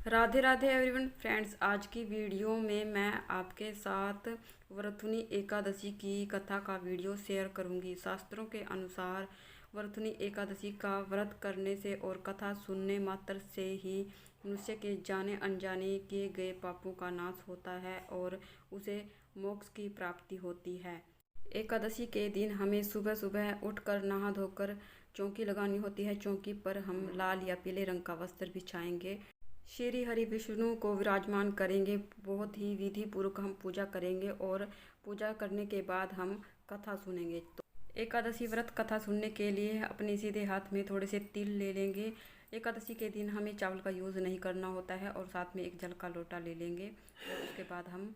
Radhe Radhe everyone friends. आज की video में मैं आपके साथ वरथुनी एकादशी की कथा का वीडियो शेयर करूंगी। शास्त्रों के अनुसार वरथुनी एकादशी का व्रत करने से और कथा सुनने मात्र से ही मनुष्य के जाने अनजाने किए गए पापों का नाश होता है और उसे मोक्ष की प्राप्ति होती है। एकादशी के दिन हमें सुबह सुबह उठकर नहा धोकर चौकी लगानी होती है। चौकी पर हम लाल या पीले रंग का वस्त्र बिछाएंगे। श्री हरि विष्णु को विराजमान करेंगे। बहुत ही विधि पूर्वक हम पूजा करेंगे और पूजा करने के बाद हम कथा सुनेंगे। तो एकादशी व्रत कथा सुनने के लिए अपने सीधे हाथ में थोड़े से तिल ले लेंगे। एकादशी के दिन हमें चावल का यूज़ नहीं करना होता है और साथ में एक जल का लोटा ले लेंगे और उसके बाद हम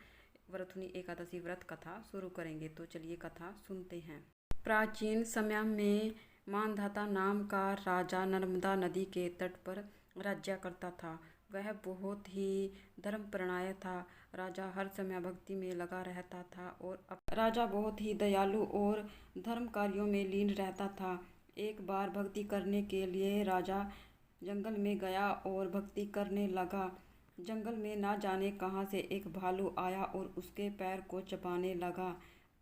वरथुनी एकादशी व्रत कथा शुरू करेंगे। तो चलिए कथा सुनते हैं। प्राचीन समय में मानधाता नाम का राजा नर्मदा नदी के तट पर राज्य करता था। वह बहुत ही धर्मपरायण था। राजा हर समय भक्ति में लगा रहता था और राजा बहुत ही दयालु और धर्म कार्यों में लीन रहता था। एक बार भक्ति करने के लिए राजा जंगल में गया और भक्ति करने लगा। जंगल में ना जाने कहां से एक भालू आया और उसके पैर को चबाने लगा।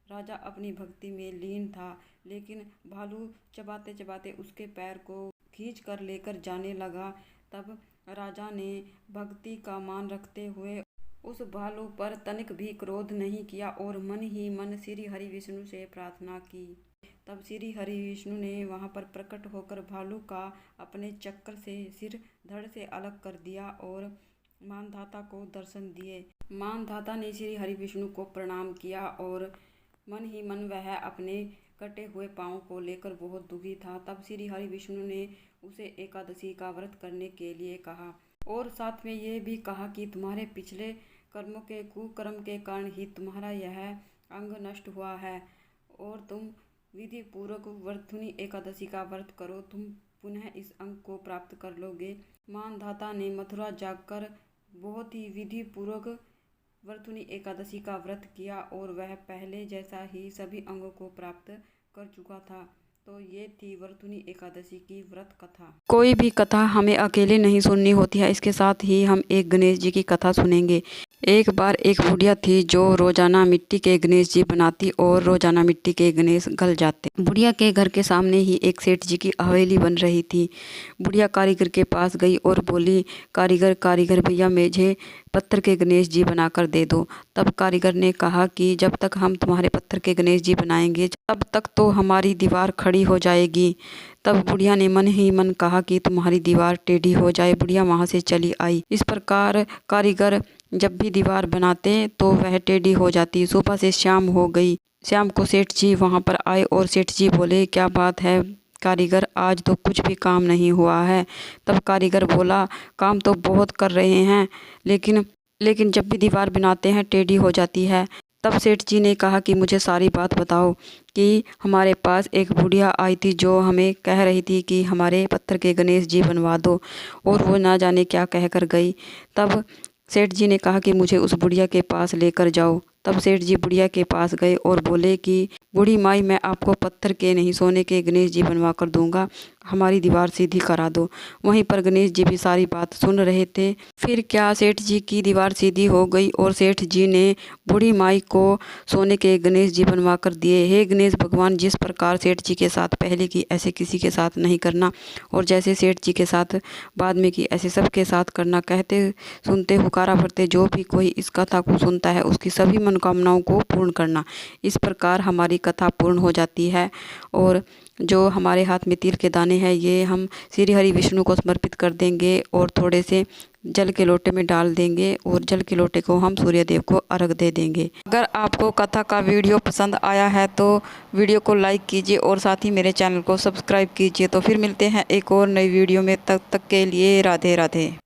राजा अपनी भक्ति में लीन था, लेकिन भालू चबाते चबाते उसके पैर को खींच कर लेकर जाने लगा। तब राजा ने भक्ति का मान रखते हुए उस भालू पर तनिक भी क्रोध नहीं किया और मन ही मन श्री हरि विष्णु से प्रार्थना की। तब श्री हरि विष्णु ने वहां पर प्रकट होकर भालू का अपने चक्कर से सिर धड़ से अलग कर दिया और मानधाता को दर्शन दिए। मानधाता ने श्री हरि विष्णु को प्रणाम किया और मन ही मन वह अपने कटे हुए पाँव को लेकर बहुत दुखी था। तब श्री हरि विष्णु ने उसे एकादशी का व्रत करने के लिए कहा और साथ में ये भी कहा कि तुम्हारे पिछले कर्मों के कुकर्म के कारण ही तुम्हारा यह अंग नष्ट हुआ है और तुम विधि पूर्वक वरथुनी एकादशी का व्रत करो, तुम पुनः इस अंग को प्राप्त कर लोगे। मानधाता ने मथुरा जाकर बहुत ही विधि पूर्वक वरथुनी एकादशी का व्रत किया और वह पहले जैसा ही सभी अंगों को प्राप्त कर चुका था। तो ये थी वरथुनी एकादशी की व्रत कथा। कोई भी कथा हमें अकेले नहीं सुननी होती है, इसके साथ ही हम एक गणेश जी की कथा सुनेंगे। एक बार एक बुढ़िया थी जो रोजाना मिट्टी के गणेश जी बनाती और रोजाना मिट्टी के गणेश गल जाते। बुढ़िया के घर के सामने ही एक सेठ जी की हवेली बन रही थी। बुढ़िया कारीगर के पास गई और बोली, कारीगर भैया मुझे पत्थर के गणेश जी बनाकर दे दो। तब कारीगर ने कहा कि जब तक हम तुम्हारे पत्थर के गणेश जी बनाएंगे तब तक तो हमारी दीवार खड़ी हो जाएगी। तब बुढ़िया ने मन ही मन कहा कि तुम्हारी दीवार टेढ़ी हो जाए। बुढ़िया वहां से चली आई। इस प्रकार कारीगर जब भी दीवार बनाते तो वह टेढ़ी हो जाती। सुबह से शाम हो गई। शाम को सेठ जी वहां पर आए और सेठ जी बोले, क्या बात है कारीगर, आज तो कुछ भी काम नहीं हुआ है। तब कारीगर बोला, काम तो बहुत कर रहे हैं लेकिन जब भी दीवार बनाते हैं टेढ़ी हो जाती है। तब सेठ जी ने कहा कि मुझे सारी बात बताओ कि हमारे पास एक बुढ़िया आई थी जो हमें कह रही थी कि हमारे पत्थर के गणेश जी बनवा दो और वो ना जाने क्या कह कर गई। तब सेठ जी ने कहा कि मुझे उस बुढ़िया के पास लेकर जाओ। तब सेठ जी बुढ़िया के पास गए और बोले कि बूढ़ी माई, मैं आपको पत्थर के नहीं सोने के गणेश जी बनवा कर दूंगा, हमारी दीवार सीधी करा दो। वहीं पर गणेश जी भी सारी बात सुन रहे थे। फिर क्या सेठ जी की दीवार सीधी हो गई और सेठ जी ने बूढ़ी माई को सोने के गणेश जी बनवा कर दिए। हे गणेश भगवान, जिस प्रकार सेठ जी के साथ पहले की ऐसे किसी के साथ नहीं करना और जैसे सेठ जी के साथ बाद में की ऐसे सबके साथ करना। कहते सुनते हुकारा भरते जो भी कोई इस कथा को सुनता है उसकी सभी मनोकामनाओं को पूर्ण करना। इस प्रकार हमारी कथा पूर्ण हो जाती है और जो हमारे हाथ में तिल के दाने हैं ये हम श्री हरि विष्णु को समर्पित कर देंगे और थोड़े से जल के लोटे में डाल देंगे और जल के लोटे को हम सूर्य देव को अर्घ दे देंगे। अगर आपको कथा का वीडियो पसंद आया है तो वीडियो को लाइक कीजिए और साथ ही मेरे चैनल को सब्सक्राइब कीजिए। तो फिर मिलते हैं एक और नई वीडियो में, तब तक के लिए राधे राधे।